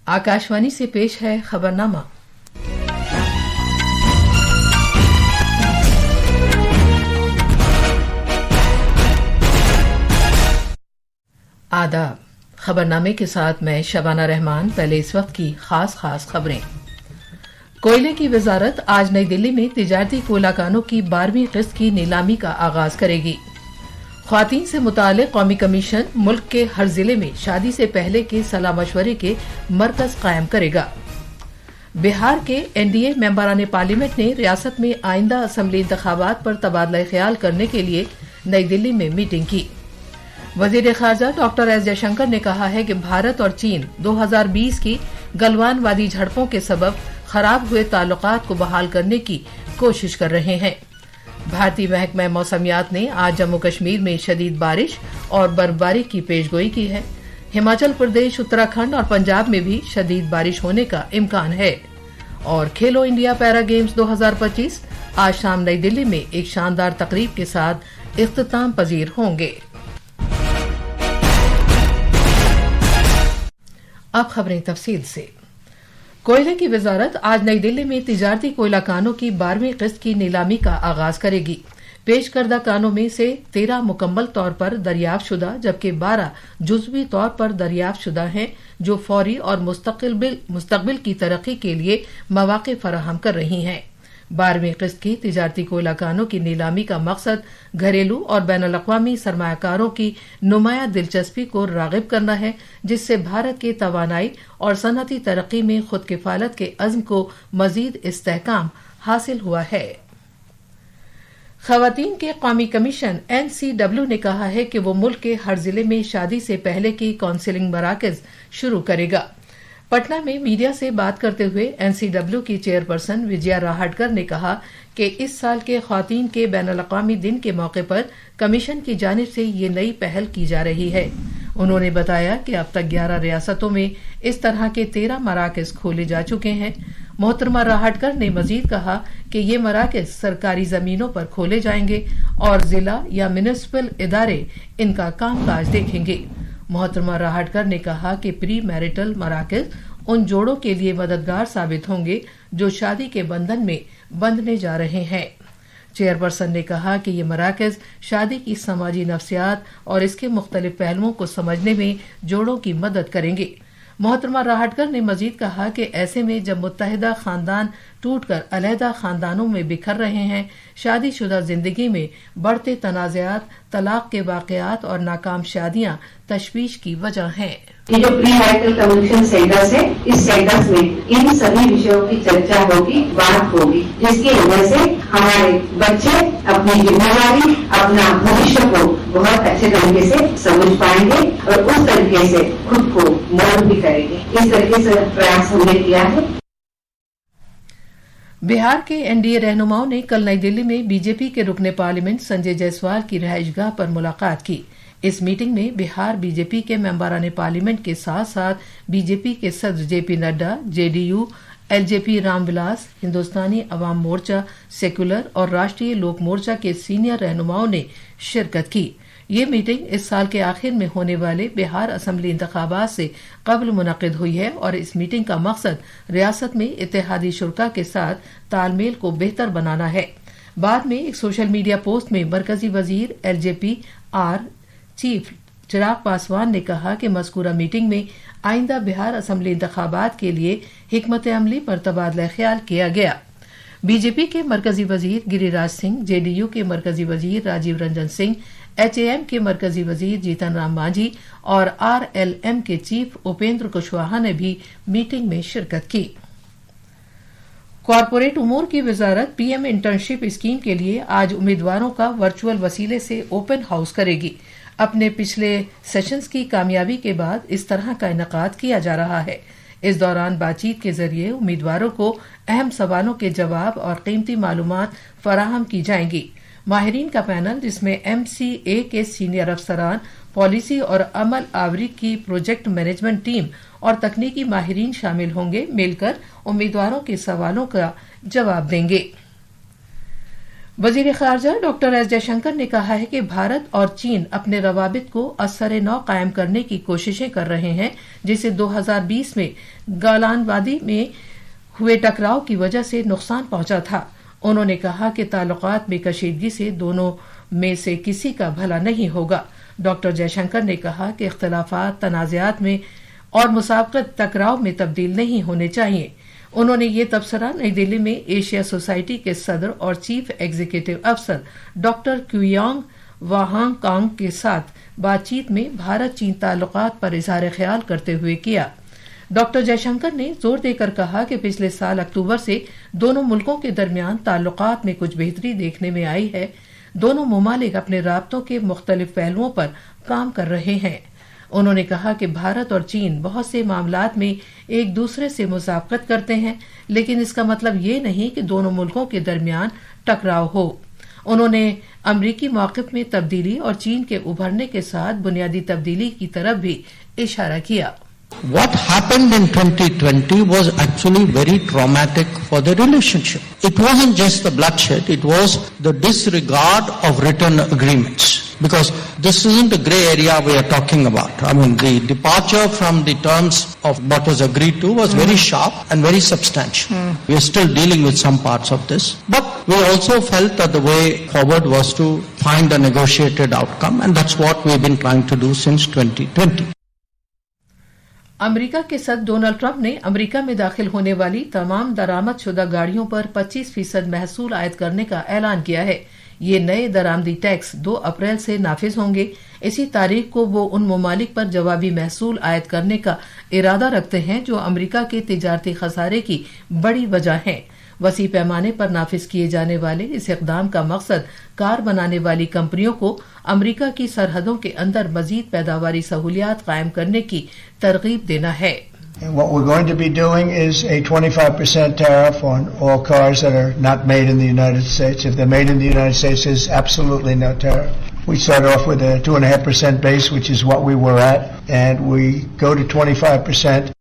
आकाशवाणी से पेश है खबरनामा। आदाब। खबरनामे के साथ मैं शबाना रहमान। पहले इस वक्त की खास खबरें। कोयले की वजारत आज नई दिल्ली में तिजारती कोयला कानों की 12वीं किस्त की नीलामी का आगाज करेगी। ख्वातीन से मुताल्लिक कौमी कमीशन मुल्क के हर जिले में शादी से पहले के सलाह मशवरे के मरकज कायम करेगा। बिहार के एनडीए मेंबरान पार्लियामेंट ने रियासत में आइंदा असम्बली इंतखाबात पर तबादला ख्याल करने के लिए नई दिल्ली में मीटिंग की। वजीर खारजा डॉक्टर एस जयशंकर ने कहा है कि भारत और चीन 2020 की गलवान वादी झड़पों के सबब खराब हुए ताल्लुकात को बहाल करने की कोशिश कर रहे हैं। भारतीय महकमा मौसमियात ने आज जम्मू कश्मीर में शदीद बारिश और बर्फबारी की पेशगोई की है। हिमाचल प्रदेश, उत्तराखंड और पंजाब में भी शदीद बारिश होने का इम्कान है। और खेलो इंडिया पैरा गेम्स 2025 आज शाम नई दिल्ली में एक शानदार तकरीब के साथ इख्तिताम पजीर होंगे। अब खबरें तफसील से। कोयले की वजारत आज नई दिल्ली में तिजारती कोयला कानों की 12वीं किस्त की नीलामी का आगाज करेगी। पेश करदा कानों में से 13 मुकम्मल तौर पर दरियाफ्त शुदा जबकि 12 जुज़वी तौर पर दरियाफ्त शुदा हैं, जो फौरी और मुस्तकबिल की तरक्की के लिए मौक़े फराहम कर रही हैं। 12वीं किस्त की तिजारती कोयला कानों की नीलामी का मकसद घरेलू और बैनुल-अक़वामी सरमायाकारों की नुमाया दिलचस्पी को राग़िब करना है, जिससे भारत के तवानाई और सनअती तरक्की में खुद किफालत के अज़्म को मज़ीद इस्तेहकाम हासिल हुआ है। ख़वातीन के कौमी कमीशन NCW ने कहा है कि वो मुल्क के हर जिले में शादी से पहले की काउंसलिंग मराकज़ शुरू करेगा। पटना में मीडिया से बात करते हुए NCW की चेयरपर्सन विजया राहटकर ने कहा कि इस साल के ख़वातीन के बैनुल-अक़वामी दिन के मौके पर कमीशन की जानिब से ये नई पहल की जा रही है। उन्होंने बताया कि अब तक 11 रियासतों में इस तरह के 13 मराकज़ खोले जा चुके हैं। मोहतरमा राहटकर ने मजीद कहा कि ये मराकज़ सरकारी जमीनों पर खोले जाएंगे और जिला या म्युनिसिपल इदारे इनका कामकाज देखेंगे। मोहतरमा राहटकर ने कहा कि प्री मैरिटल मराकज़ उन जोड़ों के लिए मददगार साबित होंगे जो शादी के बंधन में बंधने जा रहे हैं। चेयरपर्सन ने कहा कि ये मराकज़ शादी की समाजी नफ्सियात और इसके मुख्तलिफ पहलुओं को समझने में जोड़ों की मदद करेंगे। मोहतरमा राहटकर ने मजीद कहा कि ऐसे में जब मुत्तहिदा खानदान टूटकर अलहदा खानदानों में बिखर रहे हैं, शादीशुदा जिंदगी में बढ़ते तनाज़ात, तलाक के वाक़यात और नाकाम शादियां तशवीश की वजह हैं। ये जो प्री मैरिटल कमीशन सेंटर्स है, इस सेंटर्स में इन सभी विषयों की चर्चा होगी, बात होगी, जिसकी वजह से हमारे बच्चे अपनी जिम्मेदारी, अपना भविष्य को बहुत अच्छे तरीके से समझ पाएंगे और उस तरीके से खुद को मोल्ड भी करेंगे। इस तरीके से प्रयास हमने किया है। बिहार के एनडीए रहनुमाओं ने कल नई दिल्ली में बीजेपी के रुकने पार्लियामेंट संजय जायसवाल की रिहाइशगाह पर मुलाकात की। इस मीटिंग में बिहार बीजेपी के मेंबरान पार्लियामेंट के साथ साथ बीजेपी के सदर JP Nadda, JDU, LJP Ramvilas, Hindustani Awam Morcha, secular और राष्ट्रीय लोक मोर्चा के सीनियर रहनुमाओं ने शिरकत की। ये मीटिंग इस साल के आखिर में होने वाले बिहार असम्बली इंतखाबात से कबल मुनक़िद हुई है और इस मीटिंग का मकसद रियासत में इत्तेहादी शुरा के साथ तालमेल को बेहतर बनाना है। बाद में एक सोशल मीडिया पोस्ट में मरकजी वजीर LJP are chief Chirag Paswan ने कहा कि मज़कूरा मीटिंग में आइंदा बिहार असम्बली इंतखाबात के लिए हिकमत अमली पर तबादला ख्याल किया गया। बीजेपी के मरकजी वजीर गिरिराज सिंह, जेडीयू के मरकजी वजीर राजीव रंजन सिंह, HAM के मरकजी वजीर जीतन राम मांझी और RLM के चीफ उपेंद्र कुशवाहा ने भी मीटिंग में शिरकत की। कॉरपोरेट उमूर की वजारत PM इंटर्नशिप स्कीम के लिए आज उम्मीदवारों का वर्चुअल वसीले से ओपन हाउस करेगी। अपने पिछले सेशंस की कामयाबी के बाद इस तरह का इनेकाद किया जा रहा है। इस दौरान बातचीत के जरिए उम्मीदवारों को अहम सवालों के जवाब और कीमती मालूमात फराहम की जाएंगी। माहिरीन का पैनल, जिसमें MCA के सीनियर अफसरान, पॉलिसी और अमल आवरी की प्रोजेक्ट मैनेजमेंट टीम और तकनीकी माहिरीन शामिल होंगे, मिलकर उम्मीदवारों के सवालों का जवाब देंगे। वजीर खारजा डॉक्टर एस जयशंकर ने कहा है कि भारत और चीन अपने रवाबित को असर नौ कायम करने की कोशिशें कर रहे हैं, जिसे 2020 में गोलान वादी में हुए टकराव की वजह से नुकसान पहुंचा था। उन्होंने कहा कि ताल्लुकात में कशीदगी से दोनों में से किसी का भला नहीं होगा। डॉक्टर जयशंकर ने कहा कि इख्तलाफात तनाज़ात में और मुसाबकत टकराव में तब्दील नहीं होने चाहिए। उन्होंने ये तबसरा नई दिल्ली में एशिया सोसाइटी के सदर और चीफ एग्जीक्यूटिव अफसर डॉक्टर क्यूयांग वाहांग कांग के साथ बातचीत में भारत चीन ताल्लुकात पर इजहार ख्याल करते हुए किया। डॉक्टर जयशंकर ने जोर देकर कहा कि पिछले साल अक्टूबर से दोनों मुल्कों के दरमियान ताल्लुकात में कुछ बेहतरी देखने में आई है। दोनों मुमालिक अपने राब्तों के मुख्तलिफ पहलुओं पर काम कर रहे हैं। उन्होंने कहा कि भारत और चीन बहुत से मामलात में एक दूसरे से मुसाबकत करते हैं, लेकिन इसका मतलब ये नहीं कि दोनों मुल्कों के दरमियान टकराव हो। उन्होंने अमरीकी मौक़िफ़ में तब्दीली और चीन के उभरने के साथ बुनियादी तब्दीली की तरफ भी इशारा किया। What happened in 2020 was actually very traumatic for the relationship. It wasn't just the bloodshed, it was the disregard of written agreements. Because this isn't a grey area we are talking about. I mean, the departure from the terms of what was agreed to was very sharp and very substantial. We are still dealing with some parts of this. But we also felt that the way forward was to find a negotiated outcome, and that's what we've been trying to do since 2020. America के सदर Donald Trump ने America में दाखिल होने वाली तमाम दरामद शुदा गाड़ियों पर 25% महसूल आयद करने का ऐलान किया है। ये नए दरामदी टैक्स 2 अप्रैल से नाफिज होंगे। इसी तारीख को वो उन ममालिक पर जवाबी महसूल आयद करने का इरादा रखते हैं जो अमेरिका के तिजारती खसारे की बड़ी वजह है। वसी पैमाने पर नाफिज किए जाने वाले इस इक़दाम का मकसद कार बनाने वाली कंपनियों को अमेरिका की सरहदों के अंदर मजीद पैदावारी सहूलियात कायम करने की तरगीब देना है। And what we're going to be doing is a 25% tariff on all cars that are not made in the United States. If they're made in the United States, there's absolutely no tariff. We start off with a 2.5% base, which is what we were at, and we go to 25%.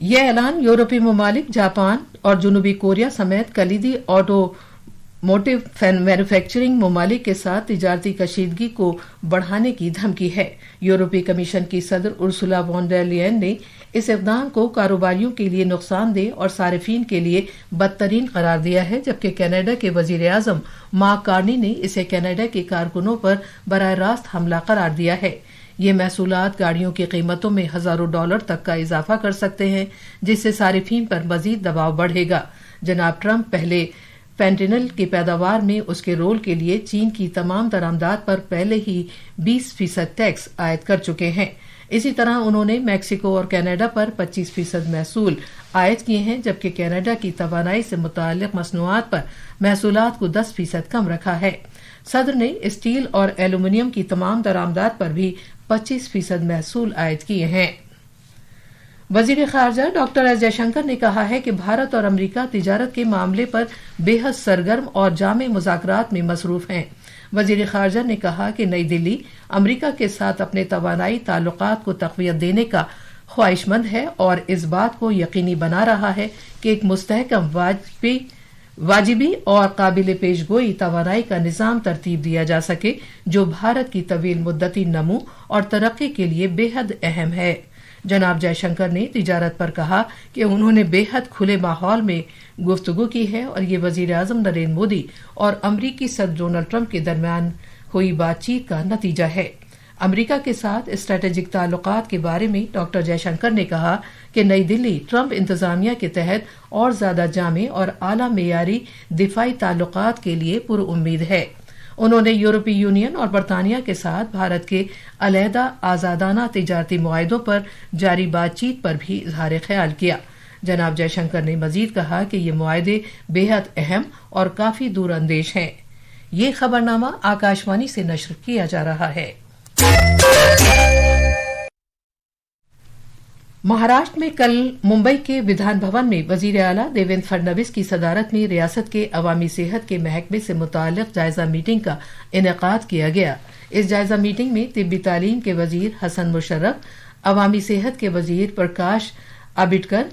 ये ऐलान यूरोपीय ममालिक, Japan और जनूबी Korea समेत कलीदी automotive manufacturing ममालिक के साथ तिजारती कशीदगी को बढ़ाने की धमकी है। यूरोपीय कमीशन की सदर उर्सुला वॉन डर लेयन ने इस इक़दाम को कारोबारियों के लिए नुकसानदेह और सारिफीन के लिए बदतरीन करार दिया है, जबकि कनाडा के वजीर आजम मार्क कार्नी ने इसे कनाडा के कारकुनों पर बराह रास्त हमला करार दिया है। ये महसूलात गाड़ियों की कीमतों में हजारों डॉलर तक का इजाफा कर सकते हैं, जिससे सारिफीन पर मजीद दबाव बढ़ेगा। जनाब ट्रंप पहले फेंटेनल की पैदावार में उसके रोल के लिए चीन की तमाम दरामदात पर पहले ही 20% टैक्स आयद कर चुके हैं। इसी तरह उन्होंने मैक्सिको और कनाडा पर 25% महसूल आयद किए हैं, जबकि कनाडा की तवानाई से मुताल्लिक मसनूआत पर महसूलात को 10% कम रखा है। सदर ने स्टील और एल्यूमीनियम की तमाम दरामदात पर भी 25% महसूल आयद किए हैं। वजीर खारजा डॉक्टर एस जयशंकर ने कहा है कि भारत और अमेरिका तिजारत के मामले पर बेहद सरगर्म और जामे मुज़ाकरात में मसरूफ हैं। वजीर खारजा ने कहा कि नई दिल्ली अमेरिका के साथ अपने तवानाई ताल्लुकात को तक़वियत देने का ख्वाहिशमंद है और इस बात को यकीनी बना रहा है कि एक मुस्तहकम वाजिबी और काबिल पेशगोई तवानाई का निज़ाम तरतीब दिया जा सके, जो भारत की तवील मुद्दती नमू और तरक्की के लिए बेहद अहम है। जनाब जयशंकर ने तिजारत पर कहा कि उन्होंने बेहद खुले माहौल में गुफ्तगू की है और ये वजीर आजम नरेंद्र मोदी और अमरीकी सदर डोनाल्ड ट्रंप के दरमियान हुई बातचीत का नतीजा है। अमेरिका के साथ स्ट्रेटेजिक ताल्लुकात के बारे में डॉक्टर जयशंकर ने कहा कि नई दिल्ली ट्रंप इंतजामिया के तहत और ज्यादा जामे और आला मेयारी दिफाई ताल्लुकात के लिए पुरउम्मीद है। उन्होंने यूरोपीय यूनियन और बरतानिया के साथ भारत के अलहदा आजादाना तिजारती मुआहिदों पर जारी बातचीत पर भी इजहार ख्याल किया। जनाब जयशंकर ने मजीद कहा कि ये मुआहिदे बेहद अहम और काफी दूर अंदेश हैं। ये खबरनामा आकाशवाणी से नश्र किया जा रहा है। महाराष्ट्र में कल मुंबई के विधान भवन में वजीर आला देवेंद्र फडणवीस की सदारत में रियासत के अवामी सेहत के महकमे से मुताल्लिक जायजा मीटिंग का इनेकाद किया गया। इस जायजा मीटिंग में तिब्बी तालीम के वजीर हसन मुशर्रफ, अवामी सेहत के वजीर प्रकाश आबिडकर,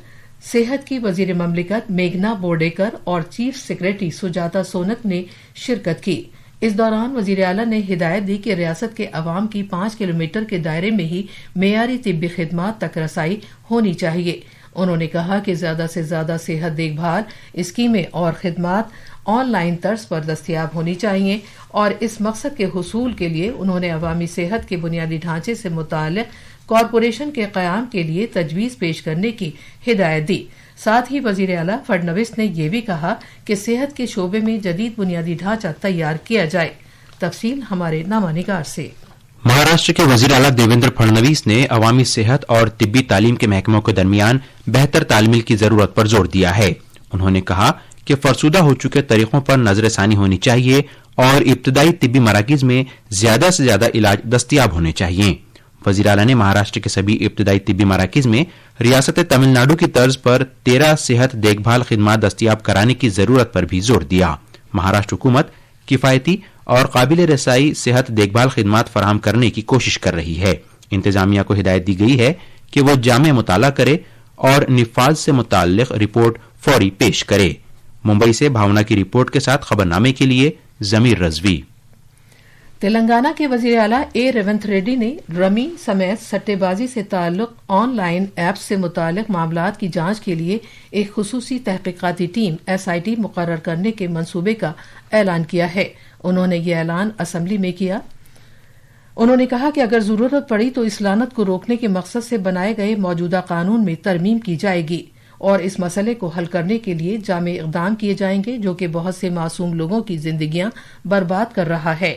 सेहत की वजीर ममलिकत मेघना बोर्डेकर और चीफ सेक्रेटरी सुजाता सोनक ने शिरकत की। इस दौरान वजीर आला ने हिदायत दी कि रियासत के अवाम की 5 किलोमीटर के दायरे में ही मेयारी तिब्बी खिदमात तक रसाई होनी चाहिए। उन्होंने कहा कि ज्यादा से ज्यादा सेहत देखभाल स्कीमें और खिदमात ऑनलाइन तर्ज पर दस्तियाब होनी चाहिए और इस मकसद के हुसूल के लिए उन्होंने अवामी सेहत के बुनियादी ढांचे से मुताल्लिक कॉरपोरेशन के क़याम के लिए तजवीज़ पेश करने की हिदायत दी। साथ ही वजीर आला फडणवीस ने यह भी कहा कि सेहत के शोबे में जदीद बुनियादी ढांचा तैयार किया जाए। तफसील हमारे नामानिगार से। महाराष्ट्र के वजीर आला देवेंद्र फडणवीस ने अवामी सेहत और तिब्बी तालीम के महकमों के दरमियान बेहतर तालमेल की जरूरत पर जोर दिया है। उन्होंने कहा कि फरसुदा हो चुके तरीकों पर नजरसानी होनी चाहिए और इब्तदाई तिब्बी मराकिज में ज्यादा से ज्यादा इलाज दस्तियाब होने चाहिए। वजीर आला ने महाराष्ट्र के सभी इब्तदाई तिब्बी मराकिज में रियासत तमिलनाडु की तर्ज पर 13 सेहत देखभाल खिदमात दस्तियाब कराने की जरूरत पर भी जोर दिया। महाराष्ट्र हुकूमत किफायती और काबिल रसाई सेहत देखभाल खिदमात फराहम करने की कोशिश कर रही है। इंतजामिया को हिदायत दी गई है कि वो जामे मुताला करे और निफाज से मुताल्लिक रिपोर्ट फौरी पेश करे। मुंबई से भावना की रिपोर्ट के साथ खबरनामे के लिए जमीर रजवी। तेलंगाना के वजीर आला ए रेवंत रेड्डी ने रमी समेत सट्टेबाजी से ताल्लुक ऑनलाइन ऐप से मुताल्लिक मामलात की जांच के लिए एक खुसूसी तहकीकाती टीम SIT मुकर्रर करने के मंसूबे का ऐलान किया है। उन्होंने ये ऐलान असम्बली में किया। उन्होंने कहा कि अगर जरूरत पड़ी तो इस लानत को रोकने के मकसद से बनाए गए मौजूदा कानून में तरमीम की जाएगी और इस मसले को हल करने के लिए जामे इक़दाम किए जाएंगे जो कि बहुत से मासूम लोगों की जिंदगियां बर्बाद कर रहा है।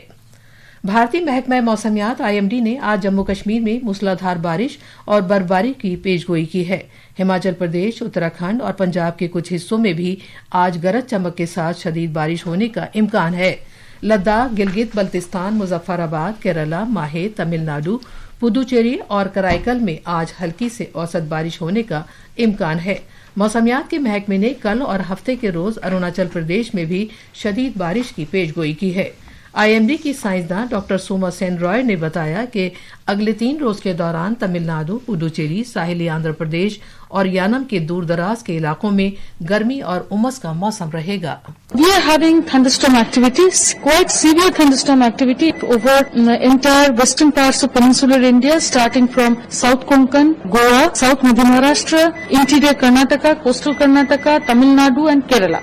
भारतीय महकमा मौसमियात IMD ने आज जम्मू कश्मीर में मूसलाधार बारिश और बर्फबारी की पेशगोई की है। हिमाचल प्रदेश, उत्तराखंड और पंजाब के कुछ हिस्सों में भी आज गरज चमक के साथ शदीद बारिश होने का इम्कान है। लद्दाख, गिलगित बल्तिस्तान, मुजफ्फराबाद, केरला, माहे, तमिलनाडु, पुदुचेरी और कराईकल में आज हल्की से औसत बारिश होने का इम्कान है। मौसमियात के महकमे ने कल और हफ्ते के रोज अरुणाचल प्रदेश में भी शदीद बारिश की पेशगोई की है। IMD की साइंसदान डॉक्टर सोमा सेन रॉय ने बताया कि अगले 3 रोज के दौरान तमिलनाडु, पुदुचेरी, साहिली आंध्र प्रदेश और यानम के दूर दराज के इलाकों में गर्मी और उमस का मौसम रहेगा। We are having thunderstorm activities, quite severe thunderstorm activity over the entire western parts of peninsular India, starting from South Konkan, Goa, South Madhya Maharashtra, interior Karnataka, coastal Karnataka, Tamil Nadu and Kerala.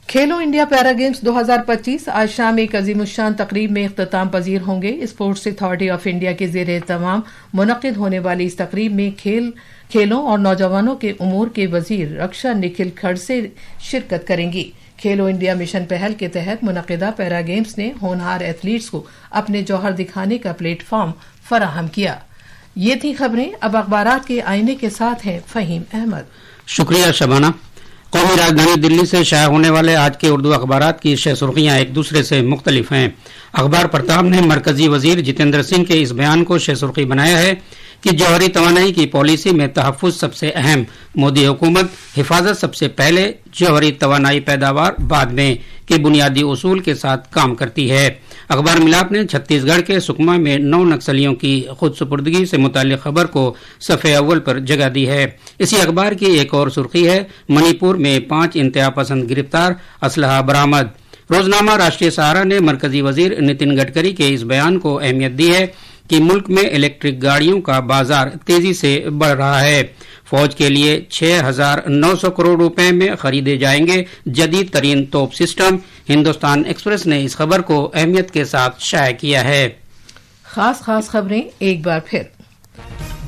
Khelo India para games 2025 आज शाम एक अजीमुशान तकरीब में इख्तिताम पजीर होंगे। Sports authority of India के ज़ेर एहतमाम मुनक्किद होने वाली इस तकरीब में खेलों और नौजवानों के उमूर के वजीर रक्षा निखिल खड़से शिरकत करेंगी। खेलो इंडिया मिशन पहल के तहत मुनक्किदा पैरा गेम्स ने होनहार एथलीट्स को अपने जौहर दिखाने का प्लेटफॉर्म फराहम किया। ये थी खबरें। अब अखबारात के आईने के साथ हैं फहीम अहमद। शुक्रिया शबाना। कौमी राजधानी दिल्ली से शाया होने वाले आज के उर्दू अखबारात की 6 सुर्खियां एक दूसरे से मुख्तलिफ हैं। अखबार प्रताप ने मरकजी वजीर जितेंद्र सिंह के इस बयान को 6 सुर्खी बनाया है कि जौहरी तवानाई की पॉलिसी में तहफ़्फ़ुज़ सबसे अहम, मोदी हुकूमत हिफाजत सबसे पहले, जौहरी तवानाई पैदावार बाद में के बुनियादी उसूल के साथ काम करती है। अखबार मिलाप ने छत्तीसगढ़ के सुकमा में 9 नक्सलियों की खुद सुपुर्दगी से मुताल्लिक खबर को सफ़े अव्वल पर जगह दी है। इसी अखबार की एक और सुर्खी है, मणिपुर में 5 इंतहा पसंद गिरफ्तार, असलहा बरामद। रोजनामा राष्ट्रीय सहारा ने मरकजी वजीर नितिन गडकरी के इस बयान को अहमियत दी है कि मुल्क में इलेक्ट्रिक गाड़ियों का बाजार तेजी से बढ़ रहा है। फौज के लिए 6,900 करोड़ रुपए में खरीदे जाएंगे जदीद तरीन तोप सिस्टम। हिंदुस्तान एक्सप्रेस ने इस खबर को अहमियत के साथ शाया किया है। खास खबरें एक बार फिर।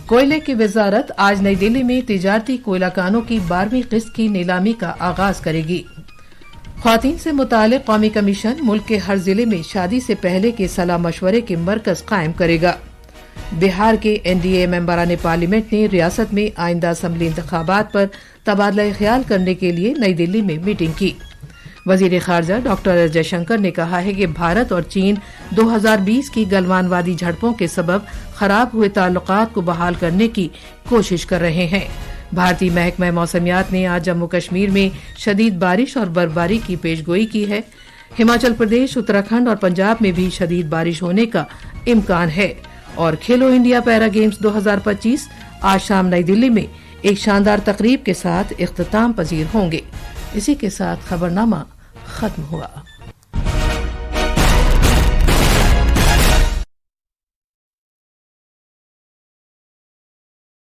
कोयले की वजारत आज नई दिल्ली में तिजारती कोयला कानों की 12वीं किस्त की नीलामी का आगाज करेगी। ख्वातीन से मुताल्लिक कौमी कमीशन मुल्क के हर जिले में शादी से पहले के सलाह मशवरे के मरकज कायम करेगा। बिहार के NDA मेंबरान पार्लियामेंट ने रियासत में आइंदा असम्बली इंतखाबात पर तबादला ख्याल करने के लिए नई दिल्ली में मीटिंग की। वजीर खारजा डॉक्टर एस जयशंकर ने कहा है कि भारत और चीन 2020 की गलवानवादी झड़पों के सबब खराब हुए ताल्लुकात को बहाल करने की कोशिश कर रहे हैं। भारतीय महकमा मौसमियात ने आज जम्मू कश्मीर में शदीद बारिश और बर्फबारी की पेशगोई की है। हिमाचल प्रदेश, उत्तराखंड और पंजाब में भी शदीद बारिश होने का इम्कान है। और खेलो इंडिया पैरा गेम्स 2025 आज शाम नई दिल्ली में एक शानदार तकरीब के साथ इख्तिताम पजीर होंगे। इसी के साथ खबरनामा खत्म हुआ।